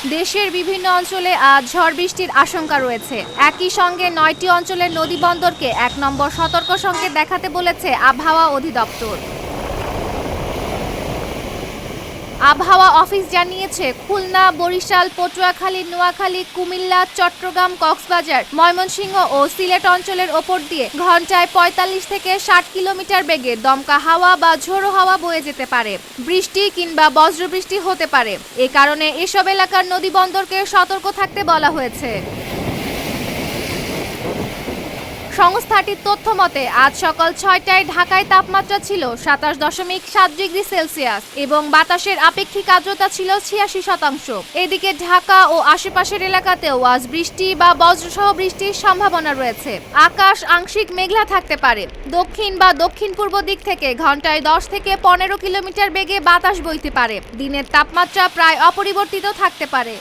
দেশের বিভিন্ন অঞ্চলে আজ ঝড় বৃষ্টির আশঙ্কা রয়েছে। একই সঙ্গে ৯টি অঞ্চলের নদীবন্দরকে ১ নম্বর সতর্ক সংকেত দেখাতে বলেছে আবহাওয়া অধিদপ্তর। আবহাওয়া অফিস জানিয়েছে, খুলনা, বরিশাল, পটুয়াখালী, নোয়াখালী, কুমিল্লা, চট্টগ্রাম, কক্সবাজার, ময়মনসিংহ ও সিলেট অঞ্চলের ওপর দিয়ে ঘন্টায় ৪৫ থেকে ৬০ কিলোমিটার বেগে দমকা হাওয়া বা ঝোড়ো হাওয়া বয়ে যেতে পারে। বৃষ্টি কিংবা বজ্রবৃষ্টি হতে পারে। এ কারণে এসব এলাকার নদীবন্দরকে সতর্ক থাকতে বলা হয়েছে। সংস্থাটির তথ্য মতে আজ সকাল ৬টায় ঢাকায় তাপমাত্রা ছিল ২৭.৭ ডিগ্রি সেলসিয়াস এবং বাতাসের আপেক্ষিক আর্দ্রতা ছিল ৮৬%। এদিকে ঢাকা ও আশেপাশের এলাকাতেও আজ বৃষ্টি বা বজ্রসহ বৃষ্টির সম্ভাবনা রয়েছে। আকাশ আংশিক মেঘলা থাকতে পারে। দক্ষিণ বা দক্ষিণ পূর্ব দিক থেকে ঘন্টায় ১০ থেকে ১৫ কিলোমিটার বেগে বাতাস বইতে পারে। দিনের তাপমাত্রা প্রায় অপরিবর্তিত থাকতে পারে।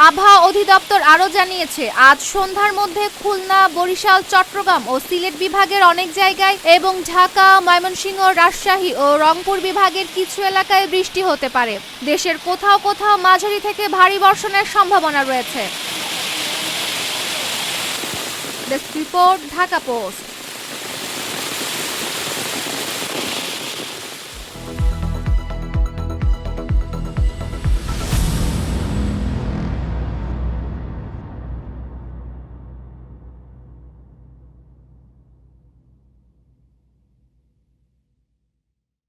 আবহাওয়া অধিদপ্তর আরও জানিয়েছে, আজ সন্ধ্যার মধ্যে খুলনা, বরিশাল, চট্টগ্রাম ও সিলেট বিভাগের অনেক জায়গায় এবং ঢাকা, ময়মনসিংহ, রাজশাহী ও রংপুর বিভাগের কিছু এলাকায় বৃষ্টি হতে পারে। দেশের কোথাও কোথাও মাঝারি থেকে ভারী বর্ষণের সম্ভাবনা রয়েছে। Desk report, Dhaka post.